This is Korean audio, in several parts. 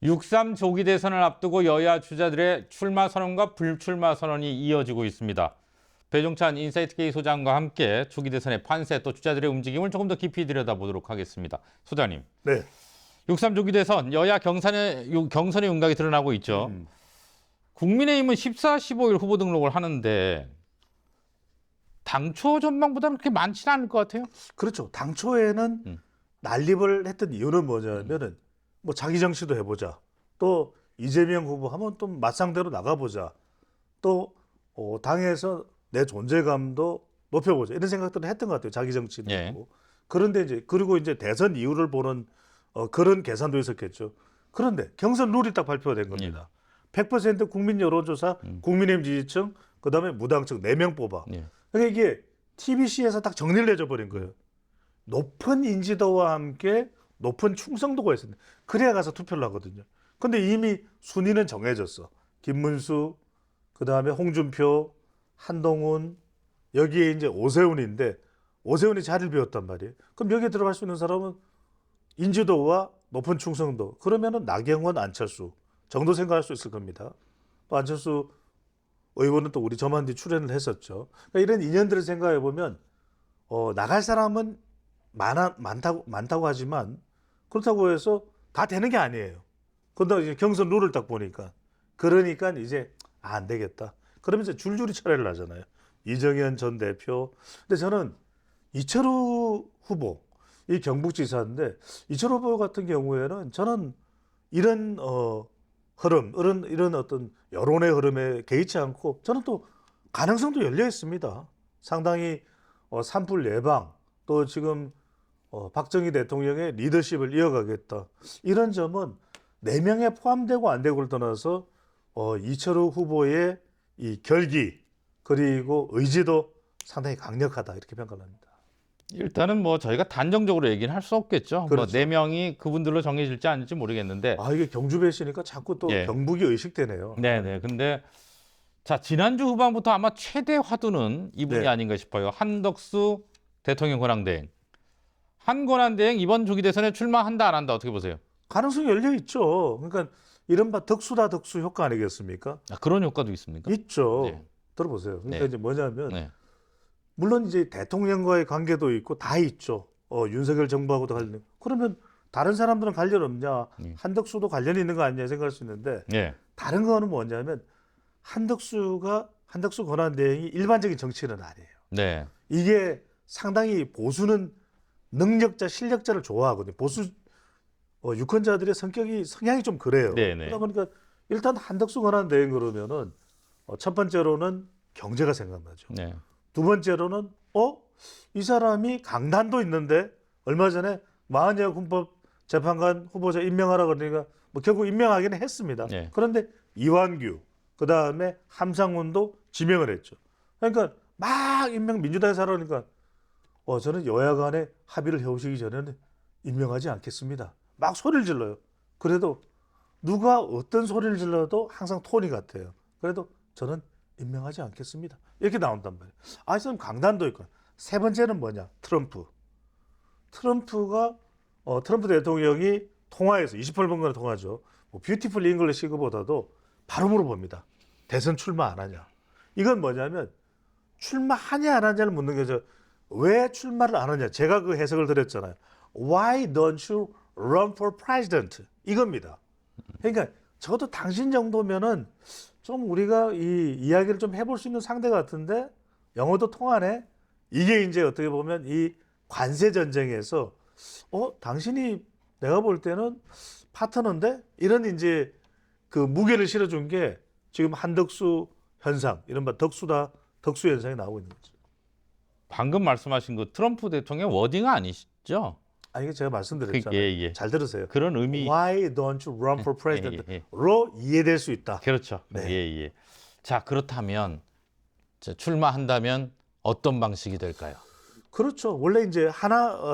6.3 조기 대선을 앞두고 여야 주자들의 출마 선언과 불출마 선언이 이어지고 있습니다. 배종찬 인사이트K 소장과 함께 조기 대선의 판세 또 주자들의 움직임을 조금 더 깊이 들여다보도록 하겠습니다. 소장님. 네. 6.3 조기 대선 여야 경선의 윤곽이 드러나고 있죠. 국민의힘은 14, 15일 후보 등록을 하는데 당초 전망보다는 그렇게 많지는 않을 것 같아요. 그렇죠. 당초에는 난립을 했던 이유는 뭐냐면은 뭐 자기 정치도 해보자. 또 이재명 후보 하면 또 맞상대로 나가보자. 또 당에서 내 존재감도 높여보자. 이런 생각들을 했던 것 같아요. 자기 정치도 예. 하고. 그런데 이제 그리고 이제 대선 이유를 보는 그런 계산도 있었겠죠. 그런데 경선 룰이 딱 발표가 된 겁니다. 100% 국민 여론조사, 국민의힘 지지층, 그다음에 무당층 4명 뽑아. 예. 그러니까 이게 TBC에서 딱 정리를 내줘 버린 거예요. 높은 인지도와 함께 높은 충성도가 있었는데 그래야 가서 투표를 하거든요. 근데 이미 순위는 정해졌어. 김문수, 그다음에 홍준표, 한동훈, 여기에 이제 오세훈인데 오세훈이 자리를 비웠단 말이에요. 그럼 여기에 들어갈 수 있는 사람은 인지도와 높은 충성도. 그러면은 나경원, 안철수 정도 생각할 수 있을 겁니다. 또 안철수 의원은 또 우리 저만디 출연을 했었죠. 그러니까 이런 인연들을 생각해 보면 나갈 사람은 많다고 하지만 그렇다고 해서 다 되는 게 아니에요. 그런데 이제 경선 룰을 딱 보니까 그러니까 이제 안 되겠다. 그러면서 줄줄이 철회를 하잖아요. 이정현 전 대표. 근데 저는 이철우 후보, 이 경북지사인데 이철우 후보 같은 경우에는 저는 이런 흐름, 이런 어떤 여론의 흐름에 개의치 않고 저는 또 가능성도 열려 있습니다. 상당히 산불 예방 또 지금 박정희 대통령의 리더십을 이어가겠다. 이런 점은 4명에 포함되고 안 되고를 떠나서 이철우 후보의 이 결기 그리고 의지도 상당히 강력하다 이렇게 평가를 합니다. 일단은 뭐 저희가 단정적으로 얘기는 할 수 없겠죠. 그렇죠. 뭐 4명이 그분들로 정해질지 아닐지 모르겠는데. 이게 경주배시니까 자꾸 또 예. 경북이 의식되네요. 네네. 근데 자 지난주 후반부터 아마 최대 화두는 이분이 네. 아닌가 싶어요. 한덕수 대통령 권한대행. 한 권한대행 이번 조기 대선에 출마한다 안 한다 어떻게 보세요? 가능성이 열려 있죠. 그러니까 이른바 덕수다 덕수 효과 아니겠습니까? 그런 효과도 있습니까? 있죠. 네. 들어보세요. 그러니까 네. 이제 뭐냐면 네. 물론 이제 대통령과의 관계도 있고 다 있죠. 윤석열 정부하고도 관련. 그러면 다른 사람들은 관련 없냐? 한덕수도 관련이 있는 거 아니냐 생각할 수 있는데 네. 다른 거는 뭐냐면 한덕수 권한대행이 일반적인 정치인은 아니에요. 네. 이게 상당히 보수는 능력자, 실력자를 좋아하거든요. 보수 유권자들의 성향이 좀 그래요. 네네. 그러다 보니까 일단 한덕수 권한대행 그러면은 첫 번째로는 경제가 생각나죠. 네. 두 번째로는 이 사람이 강단도 있는데 얼마 전에 마흔여섯 군법 재판관 후보자 임명하라 그러니까 뭐 결국 임명하기는 했습니다. 네. 그런데 이완규 그다음에 함상훈도 지명을 했죠. 그러니까 막 임명 민주당에서 하라니까 저는 여야 간에 합의를 해오시기 전에는 임명하지 않겠습니다. 막 소리를 질러요. 그래도 누가 어떤 소리를 질러도 항상 톤이 같아요. 그래도 저는 임명하지 않겠습니다. 이렇게 나온단 말이에요. 이 사람 강단도 있고. 세 번째는 뭐냐? 트럼프 대통령이 통화에서 28분간을 통화죠. 뭐 뷰티풀 잉글리시보다도 바로 물어봅니다. 대선 출마 안 하냐? 이건 뭐냐면 출마하냐 안 하냐를 묻는 거죠. 왜 출마를 안 하냐? 제가 그 해석을 드렸잖아요. Why don't you run for president? 이겁니다. 그러니까 저도 당신 정도면은 좀 우리가 이 이야기를 좀 해볼 수 있는 상대 같은데 영어도 통하네. 이게 이제 어떻게 보면 이 관세 전쟁에서 당신이 내가 볼 때는 파트너인데 이런 이제 그 무게를 실어준 게 지금 한덕수 현상, 이른바 덕수 현상이 나오고 있는 거죠. 방금 말씀하신 그 트럼프 대통령 워딩 아니시죠? 이게 제가 말씀드렸잖아요. 예. 잘 들으세요. 그런 의미. Why don't you run for president? 예. 로 이해될 수 있다. 그렇죠. 네. 예. 자 그렇다면 출마한다면 어떤 방식이 될까요? 그렇죠. 원래 이제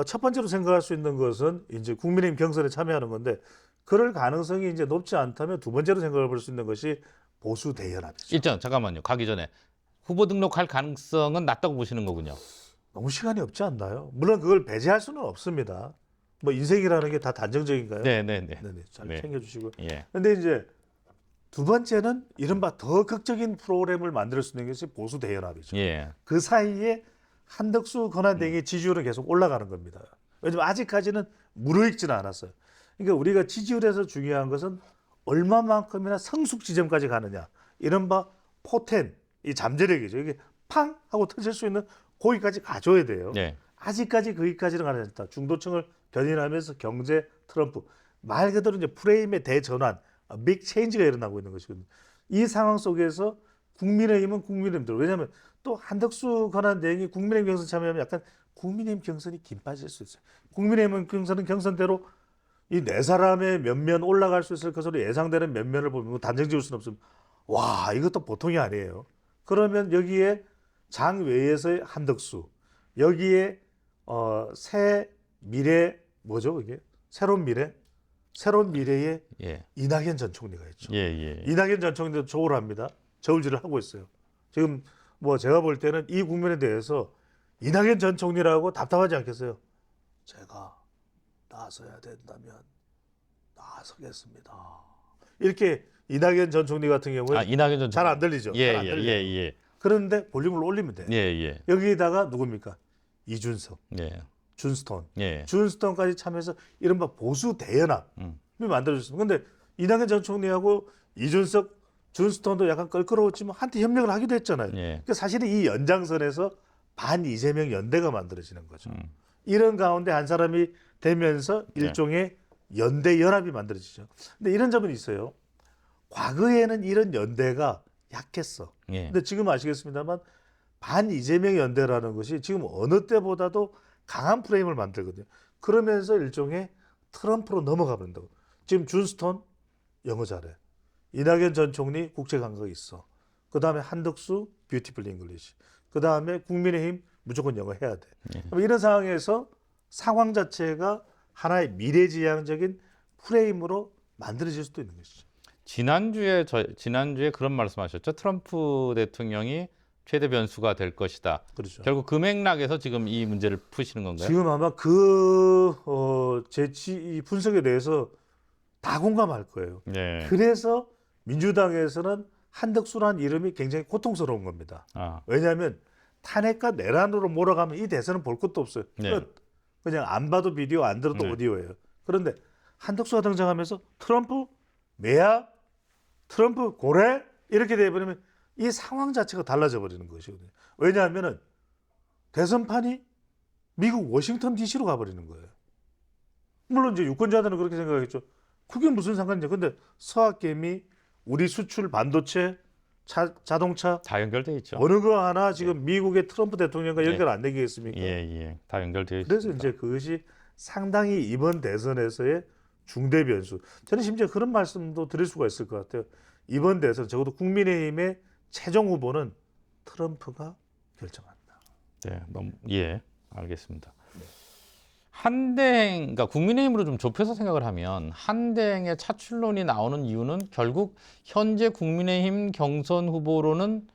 첫 번째로 생각할 수 있는 것은 이제 국민의힘 경선에 참여하는 건데 그럴 가능성이 이제 높지 않다면 두 번째로 생각해 볼 수 있는 것이 보수 대연합이죠. 일단 잠깐만요. 가기 전에 후보 등록할 가능성은 낮다고 보시는 거군요. 너무 시간이 없지 않나요? 물론 그걸 배제할 수는 없습니다. 뭐 인생이라는 게 다 단정적인가요? 네, 네, 네. 네네. 잘 네. 챙겨주시고. 예. 근데 이제 두 번째는 이른바 더 극적인 프로그램을 만들 수 있는 것이 보수 대연합이죠. 예. 그 사이에 한덕수 권한대행의 지지율은 계속 올라가는 겁니다. 왜냐하면 아직까지는 무르익지는 않았어요. 그러니까 우리가 지지율에서 중요한 것은 얼마만큼이나 성숙 지점까지 가느냐. 이른바 포텐, 이 잠재력이죠. 이게 팡 하고 터질 수 있는 거기까지 가져야 돼요. 예. 아직까지 거기까지는 가지 않다. 중도층을 견인하면서 경제 트럼프 말 그대로 이제 프레임의 대전환, 빅 체인지가 일어나고 있는 것이거든요. 이 상황 속에서 국민의힘은 국민의힘대로 왜냐하면 또 한덕수 권한대행이 국민의힘 경선 참여하면 약간 국민의힘 경선이 긴 빠질 수 있어요. 국민의힘 경선은 경선대로 이 네 사람의 면면 올라갈 수 있을 것으로 예상되는 면면을 보면 단정 지을 수는 없습니다. 와 이것도 보통이 아니에요. 그러면 여기에 장외에서의 한덕수, 여기에 새 미래 뭐죠 이게 새로운 미래의 예. 이낙연 전 총리가 있죠. 예, 예. 이낙연 전 총리도 조우를 합니다. 저울질을 하고 있어요. 지금 뭐 제가 볼 때는 이 국면에 대해서 이낙연 전 총리라고 답답하지 않겠어요? 제가 나서야 된다면 나서겠습니다. 이렇게 이낙연 전 총리 같은 경우에 이낙연 전 잘 안 들리죠. 예, 잘 안 예, 들려요. 예, 예. 그런데 볼륨을 올리면 돼요. 예, 예. 여기다가 누굽니까? 이준석, 예. 준스톤, 예. 준스톤까지 참여해서 이른바 보수 대연합이 만들어졌습니다. 근데 이낙연 전 총리하고 이준석, 준스톤도 약간 껄끄러웠지만 한때 협력을 하기도 했잖아요. 예. 그러니까 사실은 이 연장선에서 반 이재명 연대가 만들어지는 거죠. 이런 가운데 한 사람이 되면서 일종의 연대 연합이 만들어지죠. 근데 이런 점은 있어요. 과거에는 이런 연대가 약했어. 예. 근데 지금 아시겠습니다만 반 이재명 연대라는 것이 지금 어느 때보다도 강한 프레임을 만들거든요. 그러면서 일종의 트럼프로 넘어가 버린다고. 지금 준스톤 영어 잘해. 이낙연 전 총리 국제 감각이 있어. 그 다음에 한덕수 뷰티풀 잉글리시. 그 다음에 국민의힘 무조건 영어 해야 돼. 그럼 이런 상황에서 상황 자체가 하나의 미래지향적인 프레임으로 만들어질 수도 있는 것이죠. 지난주에 그런 말씀하셨죠. 트럼프 대통령이 최대 변수가 될 것이다. 그렇죠. 결국 그 맥락에서 지금 이 문제를 푸시는 건가요? 지금 아마 이 분석에 대해서 다 공감할 거예요. 네. 그래서 민주당에서는 한덕수라는 이름이 굉장히 고통스러운 겁니다. 왜냐하면 탄핵과 내란으로 몰아가면 이 대선은 볼 것도 없어요. 네. 끝. 그냥 안 봐도 비디오, 안 들어도 네. 오디오예요. 그런데 한덕수가 등장하면서 트럼프 매야, 트럼프 고래 이렇게 돼버리면 이 상황 자체가 달라져 버리는 것이거든요. 왜냐하면은 대선판이 미국 워싱턴 DC로 가버리는 거예요. 물론 이제 유권자들은 그렇게 생각하겠죠. 그게 무슨 상관이냐. 근데 서학개미, 우리 수출 반도체, 자동차 다 연결돼 있죠. 어느 거 하나 지금 미국의 트럼프 대통령과 연결 안 되겠습니까? 예. 다 연결되어 있습니다. 그래서 이제 그것이 상당히 이번 대선에서의 중대 변수. 저는 심지어 그런 말씀도 드릴 수가 있을 것 같아요. 이번 대선 적어도 국민의힘의 최종 후보는 트럼프가 결정한다. 네, 알겠습니다. 한대행, 그러니까 국민의힘으로 좀 좁혀서 생각을 하면 한대행의 차출론이 나오는 이유는 결국 현재 국민의힘 경선 후보로는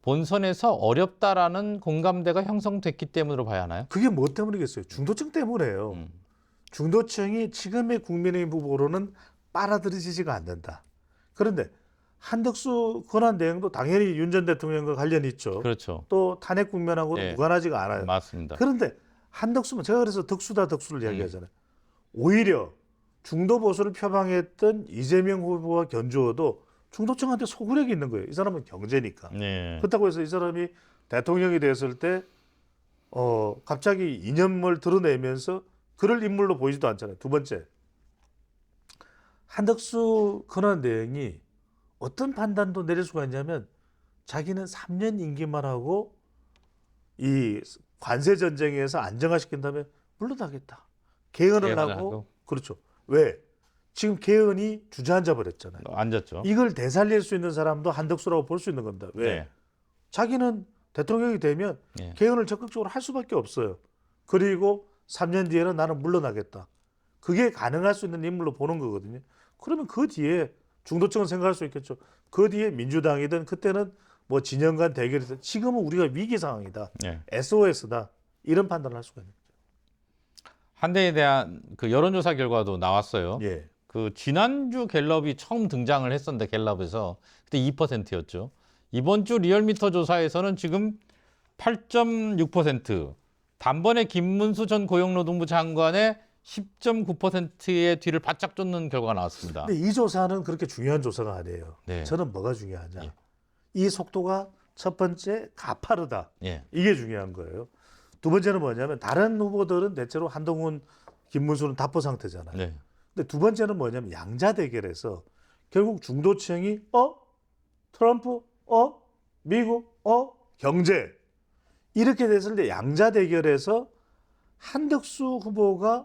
본선에서 어렵다라는 공감대가 형성됐기 때문으로 봐야 하나요? 그게 뭐 때문이겠어요? 중도층 때문에요. 중도층이 지금의 국민의힘 후보로는 빨아들여지지가 않는다. 그런데 한덕수 권한대행도 당연히 윤 전 대통령과 관련이 있죠. 그렇죠. 또 탄핵 국면하고도 네. 무관하지가 않아요. 맞습니다. 그런데 한덕수는 제가 그래서 덕수를 이야기하잖아요. 오히려 중도 보수를 표방했던 이재명 후보와 견주어도 중도층한테 소구력이 있는 거예요. 이 사람은 경제니까. 네. 그렇다고 해서 이 사람이 대통령이 됐을 때 갑자기 이념을 드러내면서 그럴 인물로 보이지도 않잖아요. 두 번째, 한덕수 권한대행이 어떤 판단도 내릴 수가 있냐면 자기는 3년 임기만 하고 이 관세 전쟁에서 안정화시킨 다음에 물러나겠다. 개헌을 하고 그렇죠. 왜? 지금 개헌이 주저앉아 버렸잖아요. 앉았죠. 이걸 되살릴 수 있는 사람도 한덕수라고 볼 수 있는 겁니다. 왜? 네. 자기는 대통령이 되면 네. 개헌을 적극적으로 할 수밖에 없어요. 그리고 3년 뒤에는 나는 물러나겠다. 그게 가능할 수 있는 인물로 보는 거거든요. 그러면 그 뒤에 중도층은 생각할 수 있겠죠. 그 뒤에 민주당이든 그때는 뭐 진영 간 대결이든 지금은 우리가 위기 상황이다. 네. SOS다. 이런 판단을 할 수가 있는 거죠. 한대에 대한 그 여론조사 결과도 나왔어요. 예. 그 지난주 갤럽이 처음 등장을 했었는데 갤럽에서 그때 2%였죠. 이번 주 리얼미터 조사에서는 지금 8.6%, 단번에 김문수 전 고용노동부 장관의 10.9%의 뒤를 바짝 쫓는 결과가 나왔습니다. 근데 이 조사는 그렇게 중요한 조사가 아니에요. 네. 저는 뭐가 중요하냐. 예. 이 속도가 첫 번째 가파르다. 예. 이게 중요한 거예요. 두 번째는 뭐냐면 다른 후보들은 대체로 한동훈, 김문수는 답보 상태잖아요. 네. 근데 두 번째는 뭐냐면 양자 대결에서 결국 중도층이 트럼프, 미국, 경제 이렇게 됐을 때 양자 대결에서 한덕수 후보가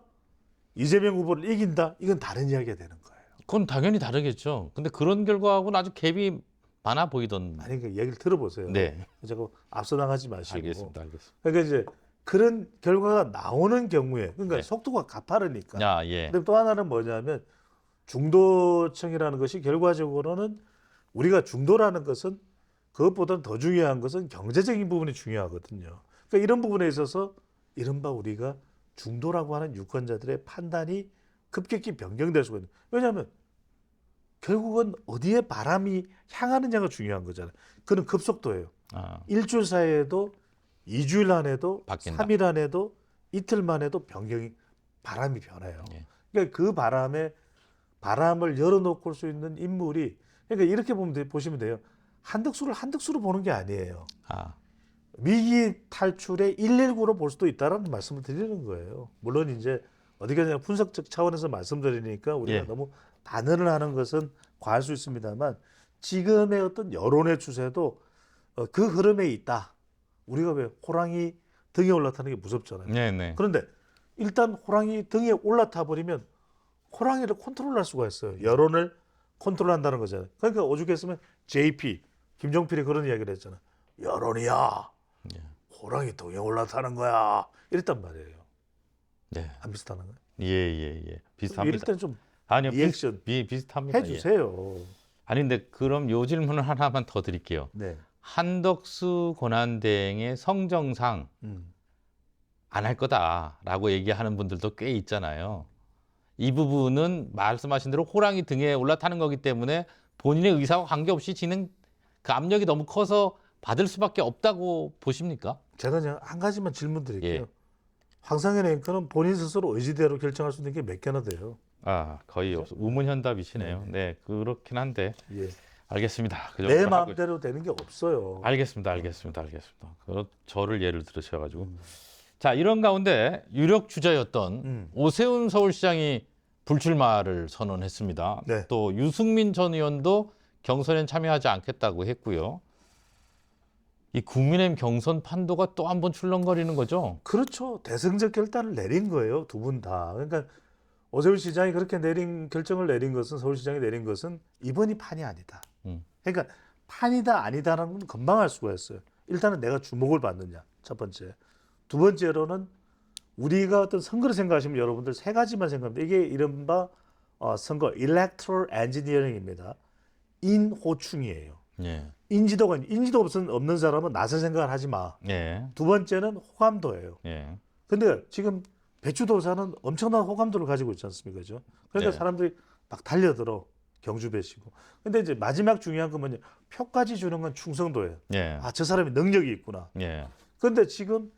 이재명 후보를 이긴다. 이건 다른 이야기가 되는 거예요. 그건 당연히 다르겠죠. 근데 그런 결과하고는 아주 갭이 많아 보이던. 아니 그 얘기를 들어보세요. 네. 자꾸 앞서 나가지 마시고. 알겠습니다. 그러니까 이제 그런 결과가 나오는 경우에 그러니까 네. 속도가 가파르니까. 야, 예. 근데 또 하나는 뭐냐면 중도층이라는 것이 결과적으로는 우리가 중도라는 것은 그것보다는 더 중요한 것은 경제적인 부분이 중요하거든요. 그러니까 이런 부분에 있어서 이른바 우리가 중도라고 하는 유권자들의 판단이 급격히 변경될 수가 있는. 왜냐하면 결국은 어디에 바람이 향하느냐가 중요한 거잖아요. 그는 급속도예요. 아, 일주일 사이에도 2주일 안에도 바뀐다. 3일 안에도 이틀만 해도 바람이 변해요. 예. 그러니까 그 바람을 열어놓고 올 수 있는 인물이 그러니까 이렇게 보시면 돼요. 한덕수를 한덕수로 보는 게 아니에요. 아, 위기 탈출의 119로 볼 수도 있다라는 말씀을 드리는 거예요. 물론 이제 어디 가냐 분석적 차원에서 말씀드리니까 우리가 예. 너무 단언을 하는 것은 과할 수 있습니다만 지금의 어떤 여론의 추세도 그 흐름에 있다. 우리가 왜 호랑이 등에 올라타는 게 무섭잖아요. 네, 네. 그런데 일단 호랑이 등에 올라타 버리면 호랑이를 컨트롤할 수가 있어요. 여론을 컨트롤한다는 거잖아요. 그러니까 오죽했으면 JP 김종필이 그런 이야기를 했잖아요. 여론이야. 예. 호랑이 등에 올라타는 거야. 이랬단 말이에요. 네. 안 비슷하는 거예요? 예, 예, 예. 이럴 비슷합니다. 땐 좀 아니요, 리액션 비슷합니다. 예. 해주세요. 아니 근데 그럼 요 질문을 하나만 더 드릴게요. 네. 한덕수 권한대행의 성정상 안 할 거다라고 얘기하는 분들도 꽤 있잖아요. 이 부분은 말씀하신 대로 호랑이 등에 올라타는 거기 때문에 본인의 의사와 관계없이 그 압력이 너무 커서 받을 수밖에 없다고 보십니까? 제가 그냥 한 가지만 질문 드릴게요. 예. 황상현 앵커는 본인 스스로 의지대로 결정할 수 있는 게 몇 개나 돼요? 아, 거의 없어. 우문현답이시네요. 네, 그렇긴 한데 예. 알겠습니다. 그 내 정도로 하고 마음대로 되는 게 없어요. 알겠습니다. 저를 예를 들으셔가지고 자 이런 가운데 유력 주자였던 오세훈 서울시장이 불출마를 선언했습니다. 네. 또 유승민 전 의원도 경선에 참여하지 않겠다고 했고요. 이 국민의힘 경선 판도가 또 한 번 출렁거리는 거죠. 그렇죠. 대승적 결단을 내린 거예요. 두 분 다. 그러니까 오세훈 시장이 그렇게 결정을 내린 것은 서울시장이 내린 것은 이번이 판이 아니다. 그러니까 판이다 아니다라는 건 금방 알 수가 있어요. 일단은 내가 주목을 받느냐. 첫 번째. 두 번째로는 우리가 어떤 선거를 생각하시면 여러분들 세 가지만 생각합니다. 이게 이른바 선거 electoral engineering입니다. 인호충이에요. 예, 인지도 없는 사람은 나설 생각을 하지 마. 예, 두 번째는 호감도예요. 예, 근데 지금 배추도사는 엄청난 호감도를 가지고 있지 않습니까? 그죠? 그러니까 네. 사람들이 막 달려들어. 경주 배시고. 근데 이제 마지막 중요한 건 뭐냐? 표까지 주는 건 충성도예요. 예, 아, 저 사람이 능력이 있구나. 예, 그런데 지금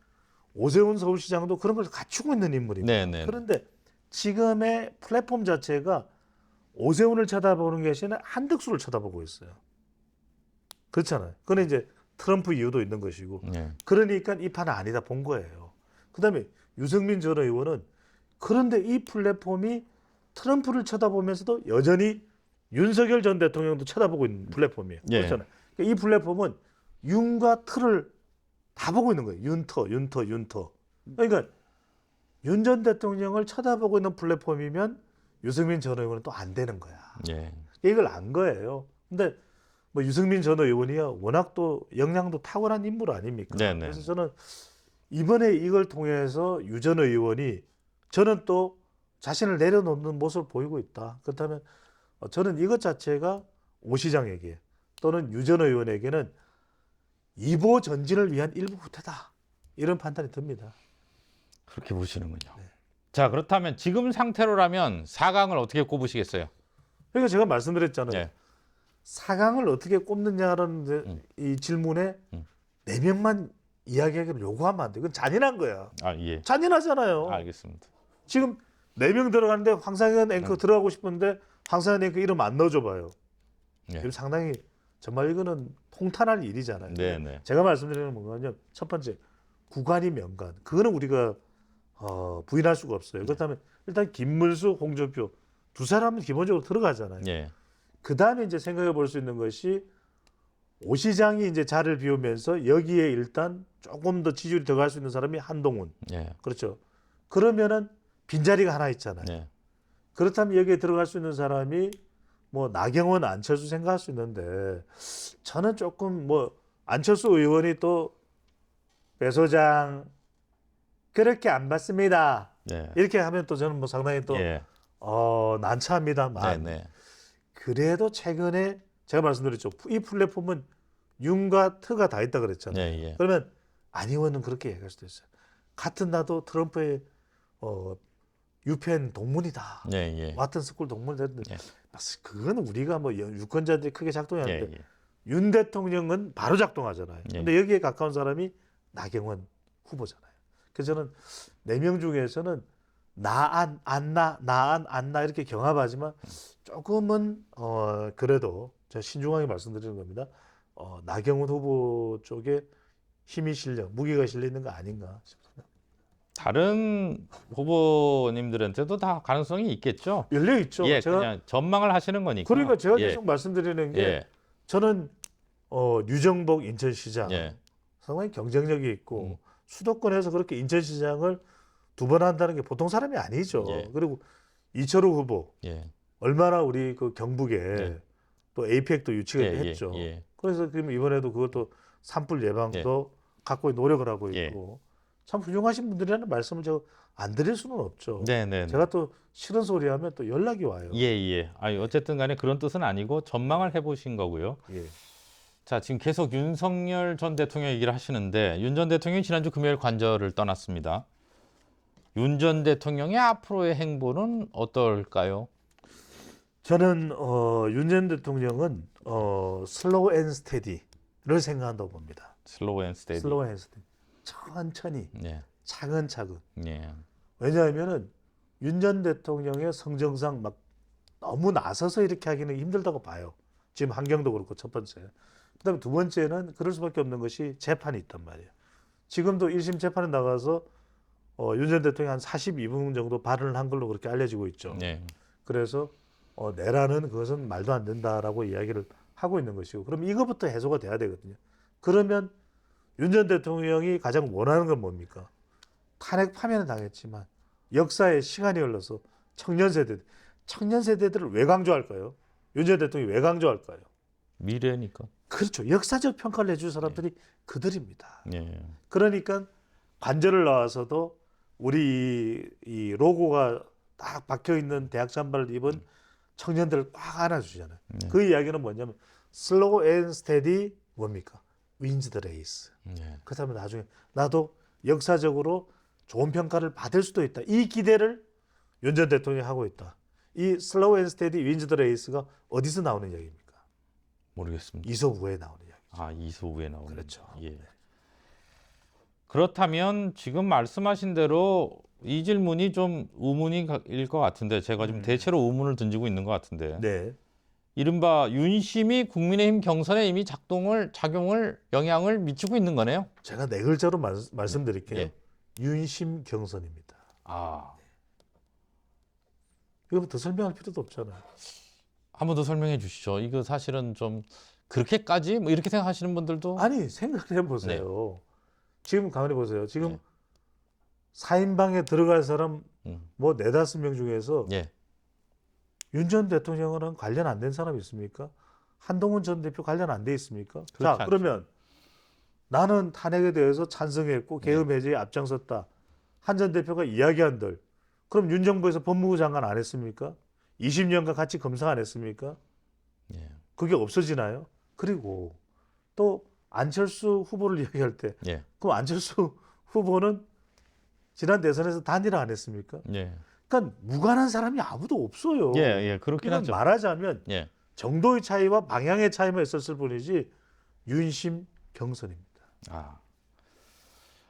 오세훈 서울시장도 그런 걸 갖추고 있는 인물입니다. 네, 네. 그런데 지금의 플랫폼 자체가 오세훈을 쳐다보는 게 아니라 한덕수를 쳐다보고 있어요. 그렇잖아요. 그런데 이제 트럼프 이유도 있는 것이고. 예, 그러니까 이 판은 아니다 본 거예요. 그다음에 유승민 전 의원은 그런데 이 플랫폼이 트럼프를 쳐다보면서도 여전히 윤석열 전 대통령도 쳐다보고 있는 플랫폼이에요. 예. 그렇잖아요. 그러니까 이 플랫폼은 윤과 틀을 다 보고 있는 거예요. 윤터. 그러니까 윤 전 대통령을 쳐다보고 있는 플랫폼이면 유승민 전 의원은 또 안 되는 거야. 예, 이걸 안 거예요. 근데 뭐 유승민 전 의원이야 워낙 또 역량도 탁월한 인물 아닙니까? 네네. 그래서 저는 이번에 이걸 통해서 유 전 의원이 저는 또 자신을 내려놓는 모습을 보이고 있다. 그렇다면 저는 이것 자체가 오 시장에게 또는 유 전 의원에게는 이보 전진을 위한 일부 후퇴다. 이런 판단이 듭니다. 그렇게 보시는군요. 네. 자, 그렇다면 지금 상태로라면 4강을 어떻게 꼽으시겠어요? 그러니까 제가 말씀드렸잖아요. 예. 4강을 어떻게 꼽느냐라는 이 질문에 음. 4명만 이야기하기를 요구하면 안 돼. 그건 잔인한 거야. 아, 예. 잔인하잖아요. 알겠습니다. 지금 4명 들어가는데 황상현 앵커 들어가고 싶은데 황상현 앵커 이름 안 넣어줘봐요. 예. 이거 상당히 정말 이거는 통탄할 일이잖아요. 네, 네. 제가 말씀드리는 건 뭐냐면 첫 번째 구관이 명관. 그거는 우리가 부인할 수가 없어요. 그렇다면 일단 김문수, 홍준표 두 사람은 기본적으로 들어가잖아요. 예. 그 다음에 이제 생각해 볼 수 있는 것이 오 시장이 이제 자리를 비우면서 여기에 일단 조금 더 지지율이 더 갈 수 있는 사람이 한동훈. 예. 그렇죠. 그러면은 빈자리가 하나 있잖아요. 예. 그렇다면 여기에 들어갈 수 있는 사람이 뭐 나경원, 안철수 생각할 수 있는데 저는 조금 뭐 안철수 의원이 또 배 소장 그렇게 안 받습니다. 예. 이렇게 하면 또 저는 뭐 상당히 또 예. 난처합니다만 네, 네. 그래도 최근에 제가 말씀드렸죠. 이 플랫폼은 윤과 트가 다 있다 그랬잖아요. 예, 예. 그러면 안 의원은 그렇게 얘기할 수도 있어요. 같은 나도 트럼프의 유펜 동문이다. 예, 예. 와튼 스쿨 동문이 됐는데 예. 그건 우리가 뭐 유권자들이 크게 작동이 안 예, 하는데 예. 윤 대통령은 바로 작동하잖아요. 예. 근데 여기에 가까운 사람이 나경원 후보잖아요. 그래서 저는 4명 중에서는 나안 이렇게 경합하지만 조금은 그래도 제가 신중하게 말씀드리는 겁니다. 나경원 후보 쪽에 힘이 실려 무기가 실려 있는 거 아닌가 싶습니다. 다른 후보님들한테도 다 가능성이 있겠죠. 열려 있죠. 예, 제가 그냥 전망을 하시는 거니까. 그러니까 제가 예. 계속 말씀드리는 게 예. 저는 유정복 인천시장 예. 상당히 경쟁력이 있고 수도권에서 그렇게 인천시장을 2번 한다는 게 보통 사람이 아니죠. 예. 그리고 이철우 후보 예. 얼마나 우리 그 경북에 예. 또 에이펙도 유치가 예, 했죠. 예. 그래서 그럼 이번에도 그것도 산불 예방도 갖고 노력을 하고 예. 있고 참 훌륭하신 분들이라는 말씀을 제가 안 드릴 수는 없죠. 네, 네. 제가 또 싫은 소리 하면 또 연락이 와요. 예, 예. 아니 어쨌든 간에 그런 뜻은 아니고 전망을 해 보신 거고요. 예. 자, 지금 계속 윤석열 전 대통령 얘기를 하시는데 윤 전 대통령이 지난주 금요일 관저를 떠났습니다. 윤 전 대통령의 앞으로의 행보는 어떨까요? 저는 윤 전 대통령은 슬로우 앤 스테디를 생각한다고 봅니다. 슬로우 앤 스테디. 슬로우 앤 스테디. 천천히 예. 차근차근. 예. 왜냐하면은 윤 전 대통령의 성정상 막 너무 나서서 이렇게 하기는 힘들다고 봐요. 지금 환경도 그렇고 첫 번째. 그다음에 두 번째는 그럴 수밖에 없는 것이 재판이 있단 말이에요. 지금도 1심 재판에 나가서 윤 전 대통령이 한 42분 정도 발언을 한 걸로 그렇게 알려지고 있죠. 예. 그래서 내라는 그것은 말도 안 된다라고 이야기를 하고 있는 것이고 그럼 이거부터 해소가 돼야 되거든요. 그러면 윤 전 대통령이 가장 원하는 건 뭡니까? 탄핵 파면은 당했지만 역사에 시간이 흘러서 청년 세대들을 왜 강조할까요? 윤 전 대통령이 왜 강조할까요? 미래니까. 그렇죠. 역사적 평가를 해줄 사람들이 그들입니다. 예. 그러니까 관절을 나와서도 우리 이 로고가 딱 박혀 있는 대학 잠바를 입은 청년들을 꽉 안아주잖아요. 그 이야기는 뭐냐면 슬로우 앤 스테디 뭡니까? 윈즈 더 레이스. 예. 그렇다면 나중에 나도 역사적으로 좋은 평가를 받을 수도 있다. 이 기대를 윤 전 대통령이 하고 있다. 이 슬로우 앤 스테디 윈즈 더 레이스가 어디서 나오는 이야기입니까? 모르겠습니다. 이소우에 나오는 이야기. 아, 이소우에 나오는. 그렇죠. 예. 그렇다면 지금 말씀하신 대로 이 질문이 좀 의문일 것 같은데 제가 지금 대체로 의문을 던지고 있는 것 같은데 네. 이른바 윤심이 국민의힘 경선에 이미 작용을 영향을 미치고 있는 거네요. 제가 4글자로 말씀드릴게요. 예. 윤심 경선입니다. 아, 이거 더 설명할 필요도 없잖아요. 한 번 더 설명해 주시죠. 이거 사실은 좀 그렇게까지 뭐 이렇게 생각하시는 분들도 아니 생각을 해보세요. 지금 가만히 보세요. 지금 네. 4인방에 들어갈 사람 뭐 4-5명 중에서 예. 윤 전 대통령이랑 관련 안 된 사람이 있습니까? 한동훈 전 대표 관련 안 돼 있습니까? 그렇지 자, 않죠. 그러면 나는 탄핵에 대해서 찬성했고 계엄 해제에 앞장섰다. 한 전 대표가 이야기한들. 그럼 윤 정부에서 법무부 장관 안 했습니까? 20년간 같이 검사 안 했습니까? 예. 그게 없어지나요? 그리고 또 안철수 후보를 이야기할 때 예. 그럼 안철수 후보는 지난 대선에서 단일화 안 했습니까? 예. 그러니까 무관한 사람이 아무도 없어요. 예, 예, 그렇긴 이건 하죠. 말하자면 예. 정도의 차이와 방향의 차이만 있었을 뿐이지 윤심 경선입니다. 아,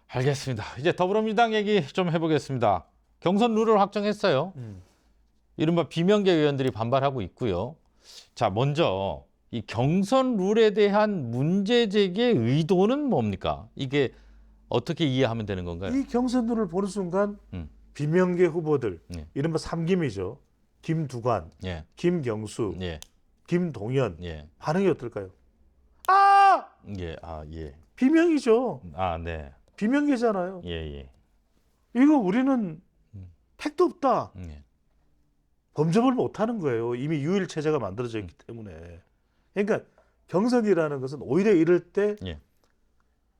알겠습니다. 이제 더불어민주당 얘기 좀 해보겠습니다. 경선 룰을 확정했어요. 이른바 비명계 의원들이 반발하고 있고요. 자, 먼저 이 경선 룰에 대한 문제 제기의 의도는 뭡니까? 이게 어떻게 이해하면 되는 건가요? 이 경선들을 보는 순간 음. 비명계 후보들, 예. 이른바 삼김이죠. 김두관, 예, 김경수, 예, 김동연 예, 반응이 어떨까요? 아! 예, 아, 예, 비명이죠. 아, 네, 비명계잖아요. 예, 예, 이거 우리는 택도 없다. 예, 범접을 못하는 거예요. 이미 유일 체제가 만들어져 있기 때문에. 그러니까 경선이라는 것은 오히려 이럴 때 예.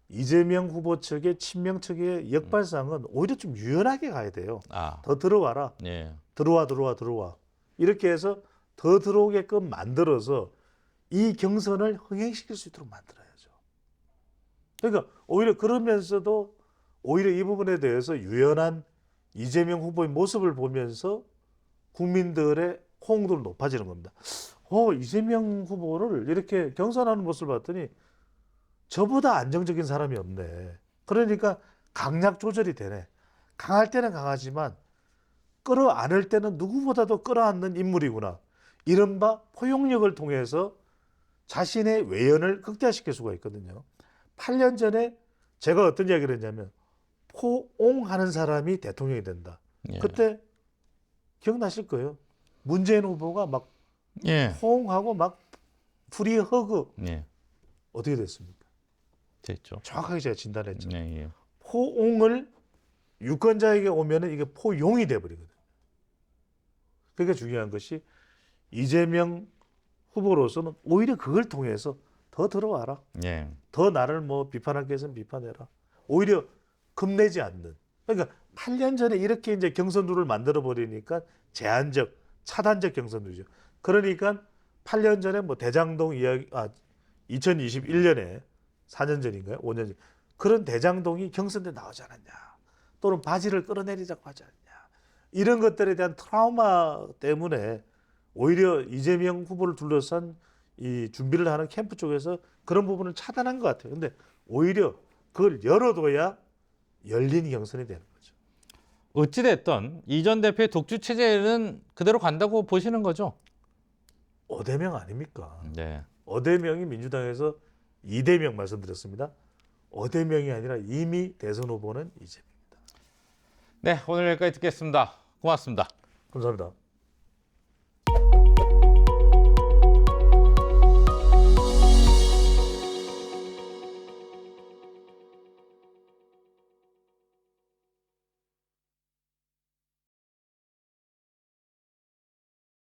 이재명 후보 측의 친명 측의 역발상은 오히려 좀 유연하게 가야 돼요. 아, 더 들어와라. 예, 들어와. 이렇게 해서 더 들어오게끔 만들어서 이 경선을 흥행시킬 수 있도록 만들어야죠. 그러니까 오히려 그러면서도 오히려 이 부분에 대해서 유연한 이재명 후보의 모습을 보면서 국민들의 호응도는 높아지는 겁니다. 이재명 후보를 이렇게 경선하는 모습을 봤더니 저보다 안정적인 사람이 없네. 그러니까 강약 조절이 되네. 강할 때는 강하지만 끌어안을 때는 누구보다도 끌어안는 인물이구나. 이른바 포용력을 통해서 자신의 외연을 극대화시킬 수가 있거든요. 8년 전에 제가 어떤 이야기를 했냐면 포옹하는 사람이 대통령이 된다. 예. 그때 기억나실 거예요. 문재인 후보가 막 예, 포옹하고 막 프리 허그 예, 어떻게 됐습니까? 됐죠. 정확하게 제가 진단했죠. 예, 예, 포옹을 유권자에게 오면은 이게 포용이 돼버리거든요. 그러니까 중요한 것이 이재명 후보로서는 오히려 그걸 통해서 더 들어와라. 예, 더 나를 뭐 비판할 게 있으면 비판해라. 오히려 겁내지 않는. 그러니까 8년 전에 이렇게 이제 경선룰을 만들어 버리니까 제한적, 차단적 경선룰이죠. 그러니까 8년 전에 뭐 대장동 이야기, 2021년에 4년 전인가요? 5년 전. 그런 대장동이 경선대 나오지 않았냐. 또는 바지를 끌어내리자고 하지 않냐. 이런 것들에 대한 트라우마 때문에 오히려 이재명 후보를 둘러싼 이 준비를 하는 캠프 쪽에서 그런 부분을 차단한 것 같아요. 근데 오히려 그걸 열어둬야 열린 경선이 되는 거죠. 어찌됐든 이 전 대표의 독주 체제는 그대로 간다고 보시는 거죠? 어대명 아닙니까? 네. 어대명이 민주당에서 이대명 말씀드렸습니다. 어대명이 아니라 이미 대선 후보는 이재명입니다. 네, 오늘 여기까지 듣겠습니다. 고맙습니다. 감사합니다.